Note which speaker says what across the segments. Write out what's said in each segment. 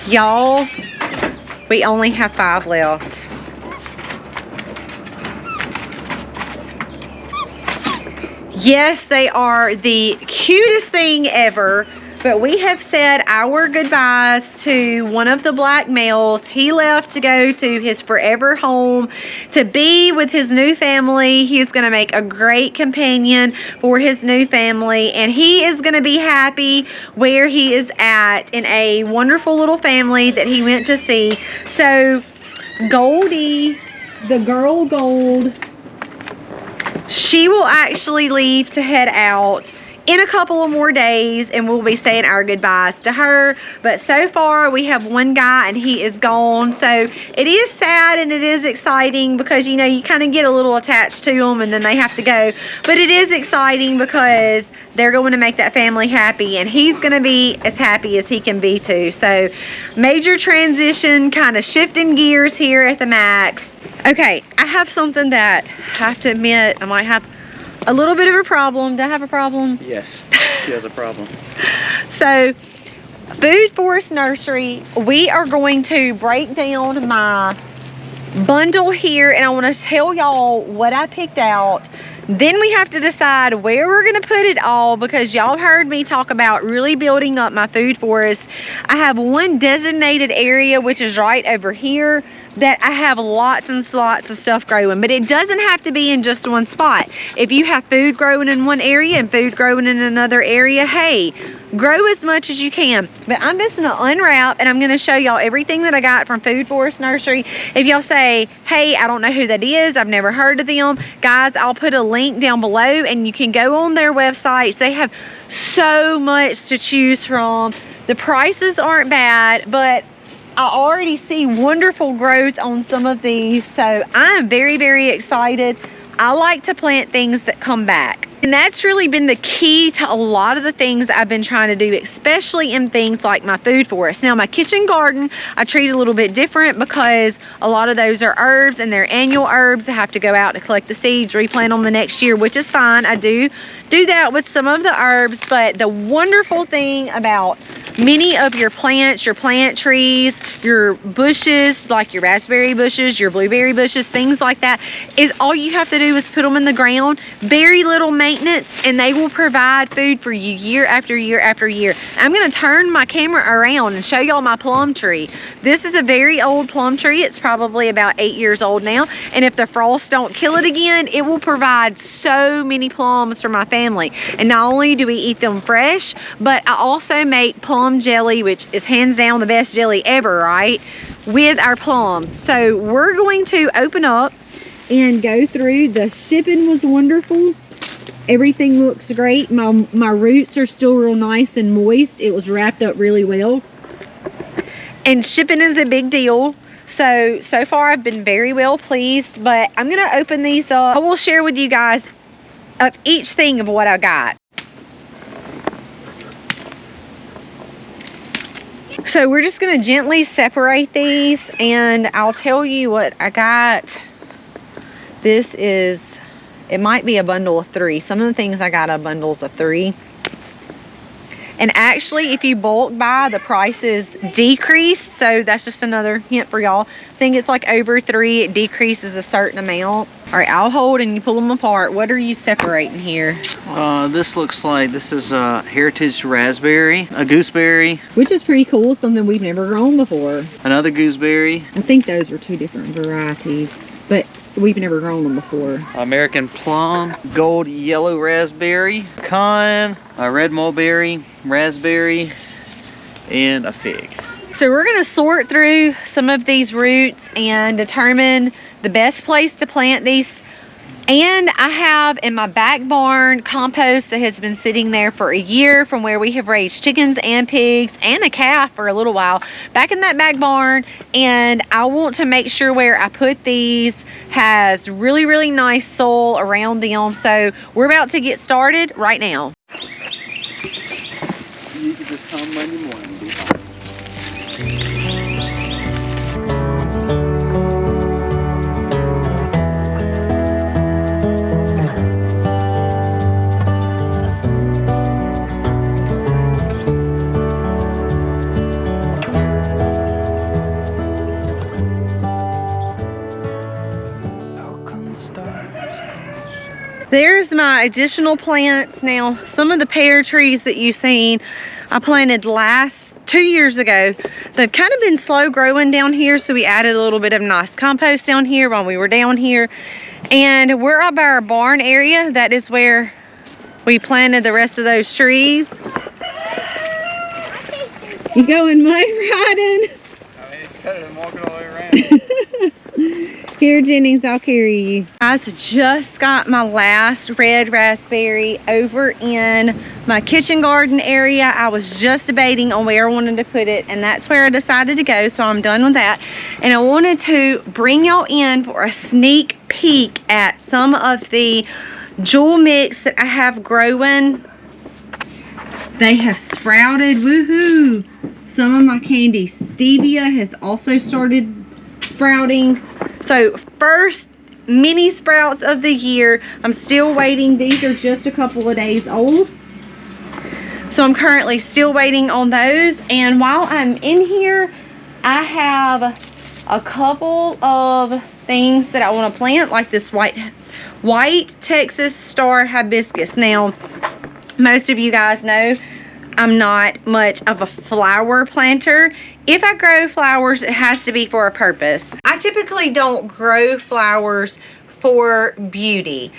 Speaker 1: Y'all, we only have 5 left. Yes, they are the cutest thing ever, but we have said our goodbyes to one of the black males. He left to go to his forever home to be with his new family. He is going to make a great companion for his new family, and he is going to be happy where he is at in a wonderful little family that he went to see. So Goldie, the girl Gold, she will actually leave to head out in a couple of more days, and we'll be saying our goodbyes to her. But so far we have one guy and he is gone. So it is sad and it is exciting because, you know, you kind of get a little attached to them and then they have to go. But it is exciting because they're going to make that family happy, and he's going to be as happy as he can be too. So major transition, kind of shifting gears here at the Max. Okay, I have something that I have to admit I might have a little bit of a problem. Do I have a problem?
Speaker 2: Yes, she has a problem.
Speaker 1: So, Food Forest Nursery, we are going to break down my bundle here, and I want to tell y'all what I picked out. Then we have to decide where we're going to put it all, because y'all heard me talk about really building up my food forest. I have one designated area, which is right over here, that I have lots and lots of stuff growing, but it doesn't have to be in just one spot. If you have food growing in one area and food growing in another area, hey, grow as much as you can. But I'm just gonna unwrap, and I'm gonna show y'all everything that I got from Food Forest Nursery. If y'all say, hey, I don't know who that is, I've never heard of them, guys, I'll put a link down below and you can go on their websites. They have so much to choose from. The prices aren't bad, but I already see wonderful growth on some of these, so I'm very, very excited. I like to plant things that come back. And that's really been the key to a lot of the things I've been trying to do, especially in things like my food forest. Now, my kitchen garden, I treat a little bit different because a lot of those are herbs and they're annual herbs. I have to go out and collect the seeds, replant them the next year, which is fine. I do that with some of the herbs, but the wonderful thing about many of your plants, your plant trees, your bushes, like your raspberry bushes, your blueberry bushes, things like that, is all you have to do is put them in the ground. Very little maintenance, and they will provide food for you year after year after year. I'm going to turn my camera around and show y'all my plum tree. This is a very old plum tree. It's probably about 8 years old now, and if the frost don't kill it again, it will provide so many plums for my family. And not only do we eat them fresh, but I also make plum jelly, which is hands down the best jelly ever, right, with our plums. So we're going to open up and go through. The shipping was wonderful. Everything looks great. My roots are still real nice and moist. It was wrapped up really well. And shipping is a big deal. So far I've been very well pleased, but I'm going to open these up. I will share with you guys of each thing of what I got. So we're just going to gently separate these, and I'll tell you what I got. This is, it might be a bundle of 3. Some of the things I got are bundles of 3. And actually, if you bulk buy, the prices decrease. So that's just another hint for y'all. I think it's like over 3, it decreases a certain amount. All right, I'll hold and you pull them apart. What are you separating here?
Speaker 2: This looks like this is a heritage raspberry, a gooseberry.
Speaker 1: Which is pretty cool, something we've never grown before.
Speaker 2: Another gooseberry.
Speaker 1: I think those are 2 different varieties, but we've never grown them before.
Speaker 2: American plum, gold yellow raspberry, pecan, a red mulberry, raspberry, and a fig.
Speaker 1: So we're going to sort through some of these roots and determine the best place to plant these. And I have in my back barn compost that has been sitting there for a year from where we have raised chickens and pigs and a calf for a little while back in that back barn. And I want to make sure where I put these has really, really nice soil around them. So we're about to get started right now.
Speaker 2: You can just come Monday morning and be fine.
Speaker 1: There's my additional plants. Now, some of the pear trees that you've seen, I planted 2 years ago. They've kind of been slow growing down here, so we added a little bit of nice compost down here while we were down here. And we're up by our barn area. That is where we planted the rest of those trees. You going mud riding?
Speaker 2: I mean, it's better than walking all the way around.
Speaker 1: Here, Jennings, I'll carry you. I just got my last red raspberry over in my kitchen garden area. I was just debating on where I wanted to put it, and that's where I decided to go, so I'm done with that. And I wanted to bring y'all in for a sneak peek at some of the jewel mix that I have growing. They have sprouted, woohoo! Some of my candy stevia has also started sprouting. So first mini sprouts of the year. I'm still waiting. These are just a couple of days old, so I'm currently still waiting on those. And while I'm in here, I have a couple of things that I want to plant, like this white Texas star hibiscus. Now, most of you guys know I'm not much of a flower planter. If I grow flowers, it has to be for a purpose. I typically don't grow flowers for beauty.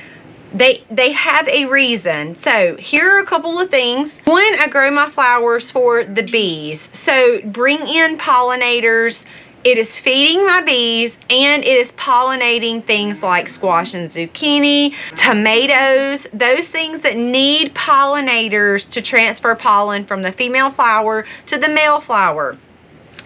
Speaker 1: They have a reason. So here are a couple of things. One, I grow my flowers for the bees. So bring in pollinators. It is feeding my bees, and it is pollinating things like squash and zucchini, tomatoes, those things that need pollinators to transfer pollen from the female flower to the male flower.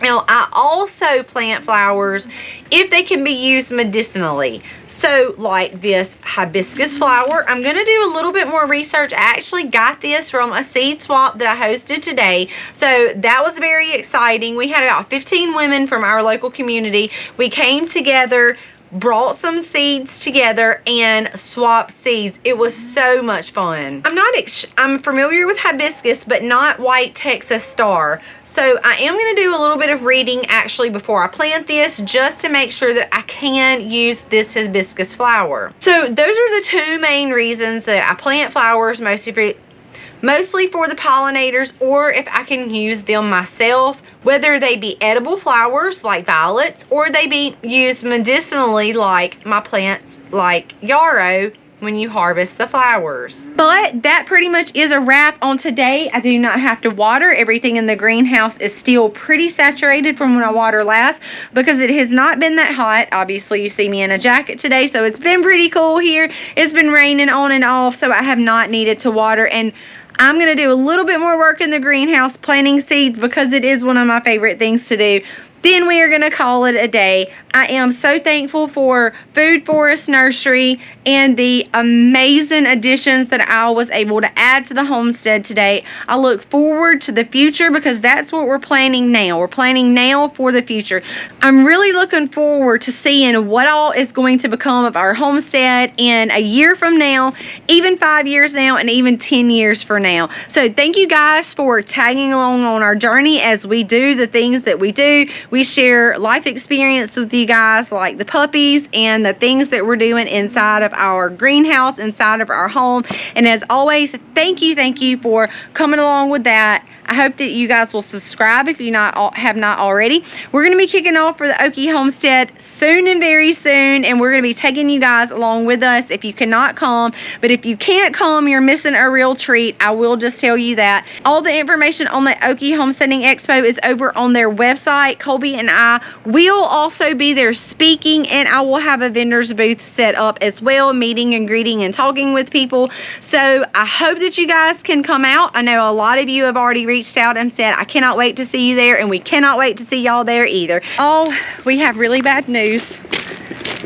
Speaker 1: Now, I also plant flowers if they can be used medicinally. So, like this hibiscus flower, I'm going to do a little bit more research. I actually got this from a seed swap that I hosted today. So, that was very exciting. We had about 15 women from our local community. We came together, brought some seeds together, and swapped seeds. It was so much fun. I'm familiar with hibiscus, but not white Texas star. So I am going to do a little bit of reading actually before I plant this, just to make sure that I can use this hibiscus flower. So those are the two main reasons that I plant flowers, mostly for the pollinators, or if I can use them myself, whether they be edible flowers like violets, or they be used medicinally like my plants like yarrow when you harvest the flowers. But that pretty much is a wrap on today. I do not have to water. Everything in the greenhouse is still pretty saturated from when I water last, because it has not been that hot. Obviously, you see me in a jacket today, so it's been pretty cool here. It's been raining on and off, so I have not needed to water. And I'm going to do a little bit more work in the greenhouse planting seeds, because it is one of my favorite things to do. Then we are going to call it a day. I am so thankful for Food Forest Nursery and the amazing additions that I was able to add to the homestead today. I look forward to the future, because that's what we're planning now. We're planning now for the future. I'm really looking forward to seeing what all is going to become of our homestead in a year from now, even 5 years now, and even 10 years from now. So thank you guys for tagging along on our journey as we do the things that we do. We share life experience with you guys, like the puppies and the things that we're doing inside of our greenhouse, inside of our home. And as always, thank you for coming along with that. I hope that you guys will subscribe if you have not already. We're going to be kicking off for the Okie Homestead soon and very soon, and we're going to be taking you guys along with us if you cannot come. But if you can't come, you're missing a real treat. I will just tell you that. All the information on the Okie Homesteading Expo is over on their website. Colby and I will also be there speaking, and I will have a vendor's booth set up as well, meeting and greeting and talking with people. So I hope that you guys can come out. I know a lot of you have already reached out and said, I cannot wait to see you there, and we cannot wait to see y'all there either. Oh, we have really bad news.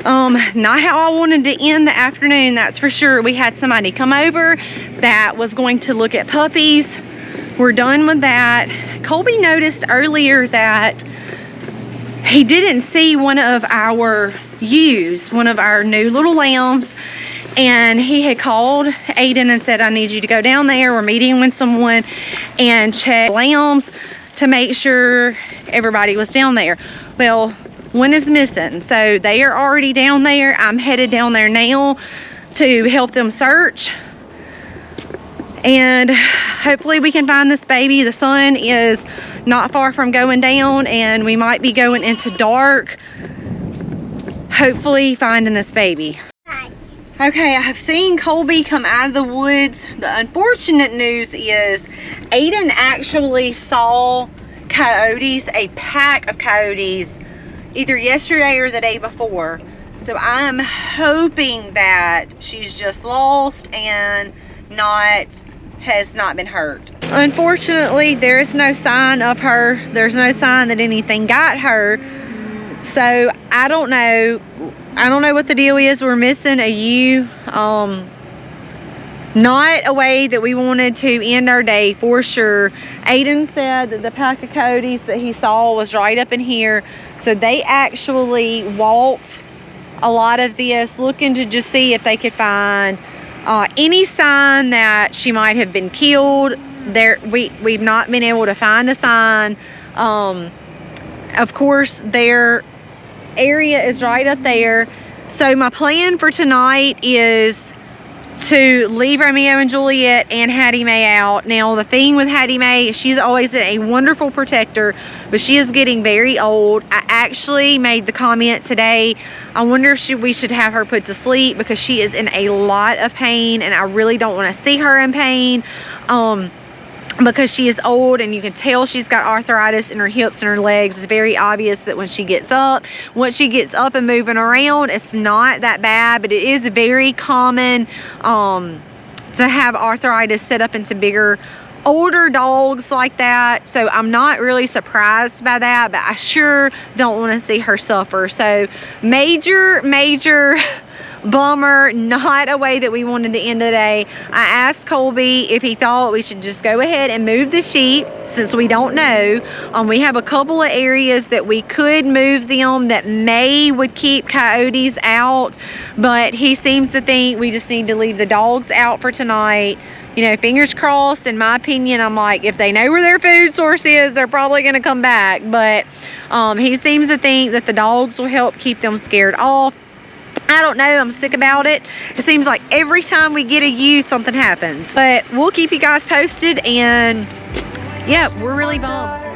Speaker 1: Not how I wanted to end the afternoon, that's for sure. We had somebody come over that was going to look at puppies. We're done with that. Colby noticed earlier that he didn't see one of our ewes, one of our new little lambs, and he had called Aiden and said, I need you to go down there. We're meeting with someone, and check lambs to make sure everybody was down there. Well, one is missing, so they are already down there. I'm headed down there now to help them search. And hopefully we can find this baby. The sun is not far from going down and we might be going into dark. Hopefully finding this baby. Okay, I have seen Colby come out of the woods. The unfortunate news is Aiden actually saw coyotes, a pack of coyotes, either yesterday or the day before. So I'm hoping that she's just lost and has not been hurt. Unfortunately, there is no sign of her. There's no sign that anything got her. So I don't know what the deal is. We're missing a ewe. Not a way that we wanted to end our day for sure. Aiden said that the pack of coyotes that he saw was right up in here. So they actually walked a lot of this, looking to just see if they could find any sign that she might have been killed. We've not been able to find a sign. Of course, their area is right up there. So my plan for tonight is to leave Romeo and Juliet and Hattie Mae out. Now the thing with Hattie Mae, she's always been a wonderful protector, but she is getting very old. I actually made the comment today, I wonder if we should have her put to sleep because she is in a lot of pain and I really don't want to see her in pain. Because she is old and you can tell she's got arthritis in her hips and her legs. It's very obvious that once she gets up and moving around, it's not that bad, but it is very common to have arthritis set up into bigger, older dogs like that. So I'm not really surprised by that, but I sure don't want to see her suffer. So major bummer, not a way that we wanted to end the day. I asked Colby if he thought we should just go ahead and move the sheep since we don't know. We have a couple of areas that we could move them that would keep coyotes out, but he seems to think we just need to leave the dogs out for tonight. You know, fingers crossed. In my opinion, I'm like, if they know where their food source is, they're probably going to come back. But he seems to think that the dogs will help keep them scared off. I don't know. I'm sick about it. It seems like every time we get a ewe, something happens. But we'll keep you guys posted. And yeah, we're really bummed.